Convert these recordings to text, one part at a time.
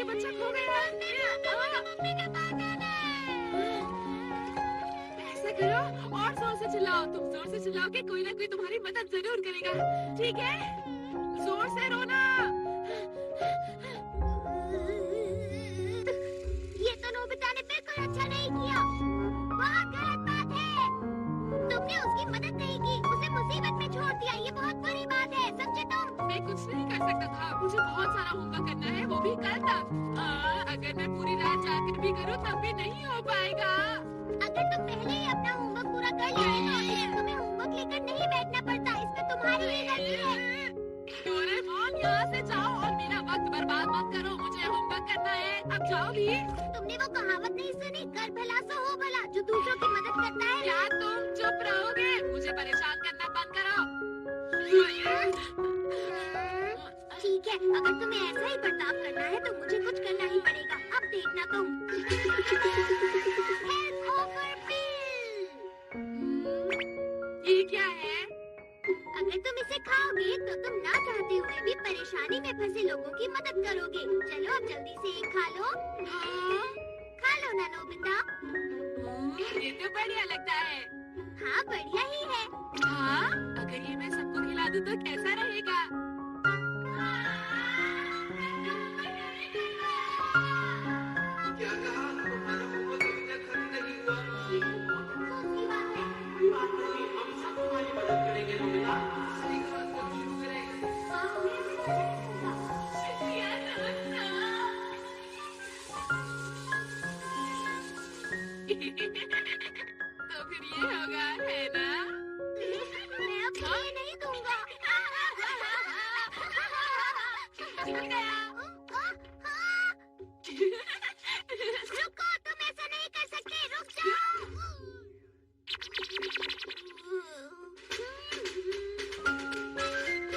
बच्चा खो गया। मम्मी के पास जाना है। ऐसा करो और जोर से चिल्लाओ। तुम जोर से चिल्लाओगे कोई ना कोई तुम्हारी मदद जरूर करेगा। ठीक है, जोर से रोना। ये तो नोबिता ने बिल्कुल अच्छा नहीं किया। बहुत गलत बात है। तुमने उसकी मदद नहीं की, उसे मुसीबत में छोड़ दिया। ये बहुत बुरी बात है, समझे तुम? मैं कुछ नहीं कर सकता था, मुझे बहुत सारा होमवर्क करना है, वो भी कल तक। अगर मैं पूरी रात जाकर भी करूँ तब भी नहीं हो पाएगा। अगर तुम पहले ही अपना होमवर्क पूरा कर लेती तो तुम्हें होमवर्क लेकर नहीं बैठना पड़ता। इसमें तुम्हारी ही गलती है। डोरेमोन, यहाँ से जाओ और मेरा वक्त बर्बाद मत करो। मुझे होमवर्क करना है, अब जाओ भी। तुमने वो कहावत नहीं सुनी, कर भला सो हो भला। जो दूसरों की मदद करता है। क्या तुम चुप रहोगे? मुझे परेशान करना बंद करो। ठीक है, अगर तुम्हें ऐसा ही बर्ताव करना है तो मुझे कुछ करना ही पड़ेगा। अब देखना तुम। हेल्प ऑफर पिल। ये क्या है? अगर तुम इसे खाओगे तो तुम ना चाहते हुए भी परेशानी में फंसे लोगों की मदद करोगे। चलो अब जल्दी से एक खा लो। हाँ? खा लो ना नोबिता। ये तो बढ़िया लगता है। हाँ, बढ़िया ही है। हाँ? अगर ये मैं सबको खिला दूँ तो कैसा रहेगा? क्या कहा? तुम्हारा होमवर्क अभी तक खत्म नहीं हुआ? दूसरी बात है। कोई बात नहीं, हम सब तुम्हारी मदद करेंगे नोबिता। सही कहा, कब शुरू करें? तो फिर ये होगा, है ना? मैं अब ये नहीं दूंगा। चल गया। रुको, तुम ऐसा नहीं कर सकते। रुक जाओ।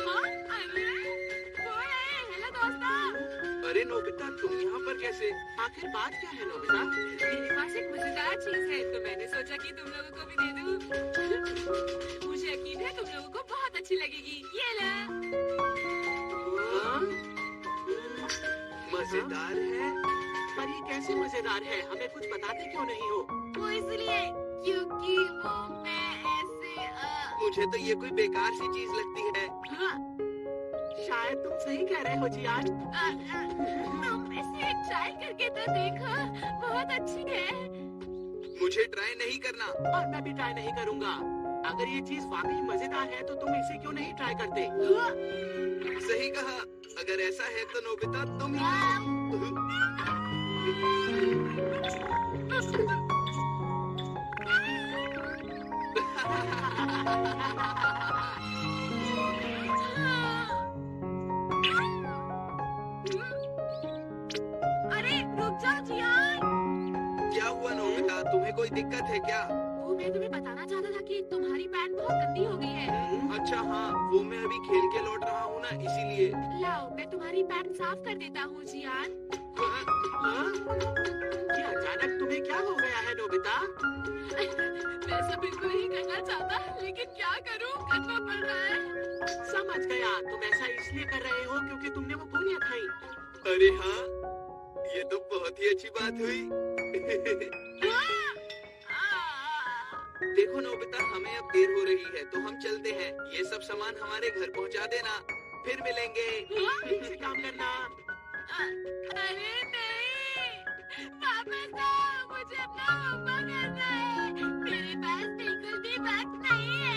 हाँ? अरे, वो है। हेलो दोस्तों। अरे नोबिता, तुम यहाँ पर कैसे? आखिर बात क्या है नोबिता? मेरे पास एक मजेदार चीज है तो मैंने सोचा कि तुम लोगों को भी दे दूं। मुझे यकीन है तुम लोगों को बहुत अच्छी लगेगी। ये ला। हाँ? मजेदार है? पर ये कैसे मजेदार है? हमें कुछ बताते क्यों नहीं हो? वो इसलिए क्योंकि वो मैं ऐसे मुझे तो ये कोई बेकार सी चीज लगती है। हाँ, शायद तुम सही कह रहे हो जियान। तुम इसे ट्राई करके तो देखो, बहुत अच्छी है। मुझे ट्राई नहीं करना। और मैं भी ट्राई नहीं करूँगा। अगर ये चीज वाकई मजेदार है तो तुम इसे क्यों नहीं ट्राई करते? सही कहा। अगर ऐसा है तो नोबिता तुम अरे रुक जाओ जियान। क्या हुआ नोबिता? तुम्हें कोई दिक्कत है क्या? वो मैं तुम्हें बताना चाहता था कि तुम्हारी पैंट बहुत गंदी हो गई है। अच्छा हाँ, वो मैं अभी खेल के लौट रहा हूँ ना, इसीलिए। लाओ, मैं तुम्हारी पैंट साफ कर देता हूँ जियान। हाँ? क्या अचानक तुम्हें क्या हो गया है नोबिता? वैसा बिल्कुल नहीं करना चाहता, लेकिन क्या करूँ, करना पड़ रहा है। समझ गया, तुम ऐसा इसलिए कर रहे हो क्योंकि तुमने वो गोलियां खाई। अरे हाँ, ये तो बहुत ही अच्छी बात हुई। देखो नोबिता, हमें अब देर हो रही है तो हम चलते हैं। ये सब सामान हमारे घर पहुंचा देना, फिर मिलेंगे। ठीक से काम करना। अरे नहीं, वापस आओ, मुझे अपना होमवर्क करना है। मेरे पास बिल्कुल भी वक्त नहीं है।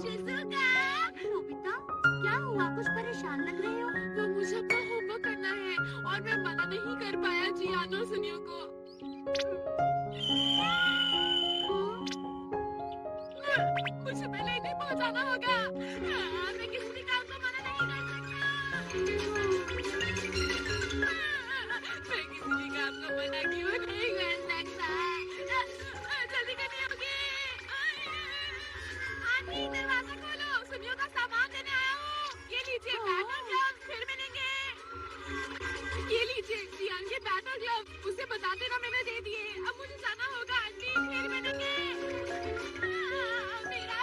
शिज़ुका। नोबिता, क्या हुआ? कुछ परेशान लग रहे हो। वो मुझे अपना होमवर्क करना है और मैं मना नहीं कर पाया जियान और सुनियो को। मुझे पहले इन्हें पहुंचाना होगा। मैं किसी भी काम को मना नहीं कर सकता। मैं किसी भी काम को मना क्यों नहीं कर सकता? जल्दी करनी होगी। आंटी, दरवाजा खोलो, सुनियो का सामान देने आया हूँ। ये लीजिए बैटर ग्लव्स, फिर मिलेंगे। ये लीजिए जियान के बैटर ग्लव्स, उसे बता देना मैंने दे दिए। अब मुझे जाना होगा आंटी, फिर मिलेंगे। मेरा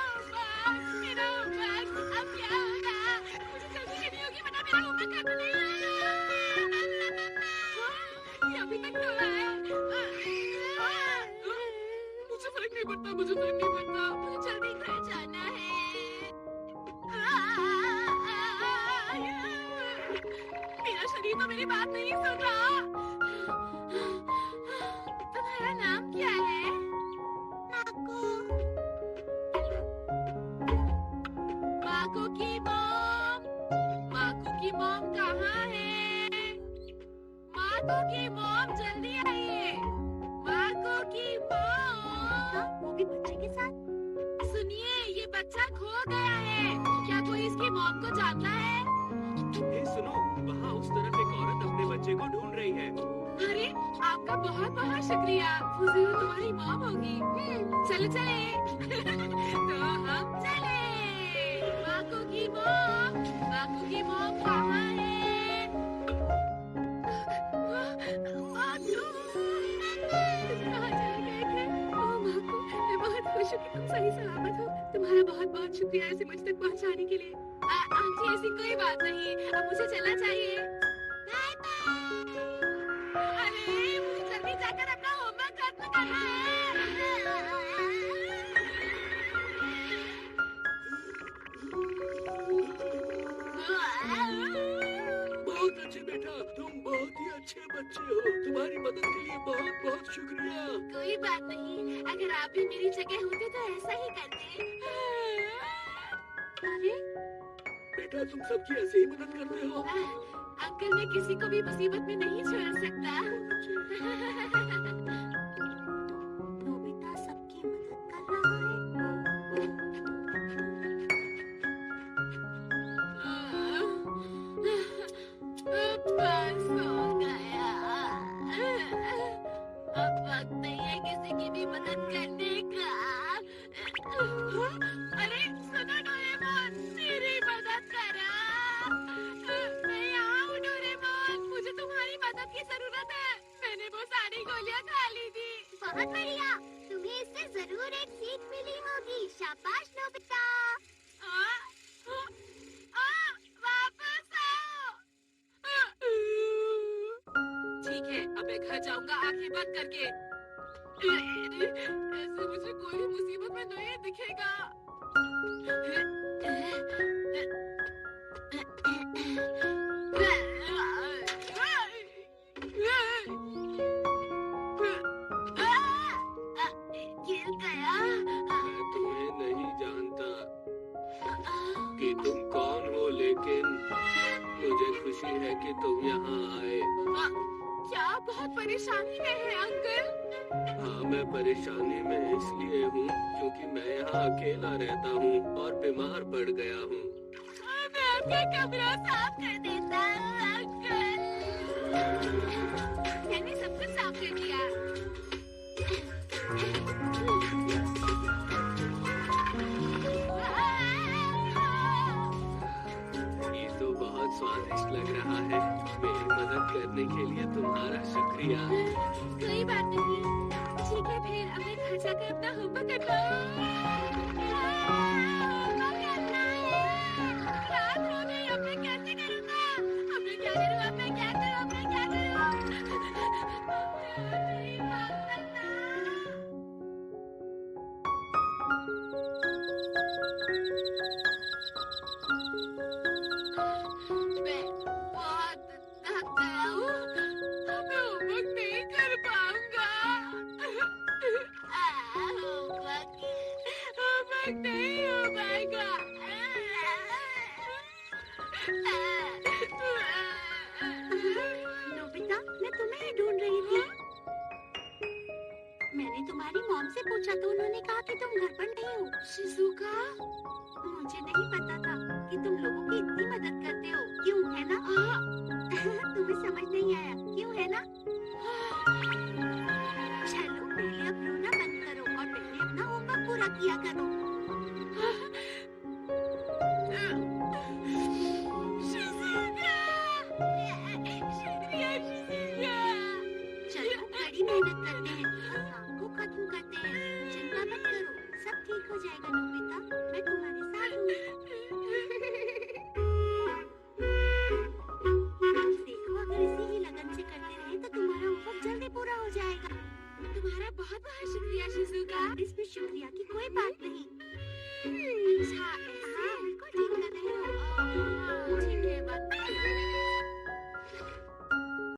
होमवर्क, अब क्या होगा? मुझे जल्दी करनी होगी वरना मेरा होमवर्क खत्म नहीं होगा। शरीर तो मेरी बात नहीं सुन रहा। तुम्हारा नाम क्या है? माको। माको की मॉम। माको की मॉम कहाँ है? माको की मॉम जल्दी आइए। माको की मॉम। वो भी बच्चे के साथ? सुनिए, ये बच्चा खो गया है। क्या कोई इसकी मॉम को जानता है? सुनो, वहाँ उस तरफ एक औरत अपने बच्चे को ढूंढ रही है। अरे, आपका बहुत बहुत शुक्रिया। वो जरूर तुम्हारी मॉम होगी। चले चले। तो हम चले। माको की मॉम कहाँ है? माको, कहाँ चले गए थे? ओह माको, मैं बहुत खुश हूँ कि तुम सही सलामत हो। तुम्हारा बहुत बहुत शुक्रिया इसे मुझ तक पहुँचाने के लिए। आंटी, ऐसी कोई बात नहीं, अब मुझे चलना चाहिए। Bye bye. अरे, मुझे जल्दी जाकर अपना होमवर्क खत्म करना है। बहुत अच्छे बेटा, तुम बहुत ही अच्छे बच्चे हो। तुम्हारी मदद के लिए बहुत बहुत शुक्रिया। कोई बात नहीं, अगर आप भी मेरी जगह होते तो ऐसा ही करते। अरे, बेटा, तुम सबकी ऐसे ही मदद करते हो। अंकल, मैं किसी को भी मुसीबत में नहीं छोड़ सकता। नोबिता सबकी मदद कर रहा है। बस हो गया। अब वक्त नहीं है किसी की भी मदद करने का। अरे सुनो डोरेमोन, मेरी मदद करो। मैं यहाँ हूँ डोरेमोन, मुझे तुम्हारी मदद की जरूरत है। मैंने वो सारी गोलियाँ खा ली थी। बहुत बढ़िया, तुम्हें इससे जरूर एक सीख मिली होगी। शाबाश नोबिता। वापस आओ। ठीक है, अब मैं घर जाऊंगा आंखें बंद करके। ऐसे मुझे कोई मुसीबत में नहीं दिखेगा। गिर गया। मैं तुम्हें नहीं जानता कि तुम कौन हो, लेकिन मुझे खुशी है कि तुम यहाँ आए। क्या बहुत परेशानी में है अंकल? हाँ, मैं परेशानी में इसलिए हूँ क्योंकि मैं यहाँ अकेला रहता हूँ और बीमार पड़ गया हूँ। मैं आपका कमरा साफ कर देता हूँ अंकल। मैंने सब कुछ साफ कर दिया। ये तो बहुत स्वादिष्ट लग रहा है। मेरी मदद करने के लिए तुम्हारा शुक्रिया। कोई बात नहीं। ठीक है, फिर अब मैं घर जाकर अपना होमवर्क करता हूँ। रात हो गई, अब मैं कैसे करूँगा? अब मैं क्या करूँ? अब मैं क्या करूँ? अब मैं क्या करूँ? नहीं मार सकता। मैं बहुत थक गया हूँ। अब मैं होमवर्क नहीं कर पाऊंगा। होमवर्क नहीं हो पाएगा। नोबिता, मैं तुम्हें ही ढूंढ रही थी। मैंने तुम्हारी मॉम से पूछा तो उन्होंने कहा कि तुम घर पर नहीं हो। शिजुका, मुझे नहीं पता था कि तुम लोगों की इतनी मदद करते हो। क्यों, है ना? तुम्हें समझ नहीं आया, क्यों, है ना? चलो, पहले अब रोना बंद करो और पहले अपना होमवर्क पूरा किया करो। शुक्रिया शिजुका। चलो, कड़ी मेहनत करते हैं, काम को खत्म करते हैं। चिंता मत करो, सब ठीक हो जाएगा नोबिता। मैं तुम्हारे साथ हूँ। देखो, अगर इसी ही लगन से करते रहे तो तुम्हारा होमवर्क जल्दी पूरा हो जाएगा। तुम्हारा बहुत बहुत शुक्रिया शिजुका। इसमें शुक्रिया की कोई बात नहीं। अच्छा, ऐसे हाँ, बिल्कुल ठीक कर रहे हो। ठीक है, बात नहीं।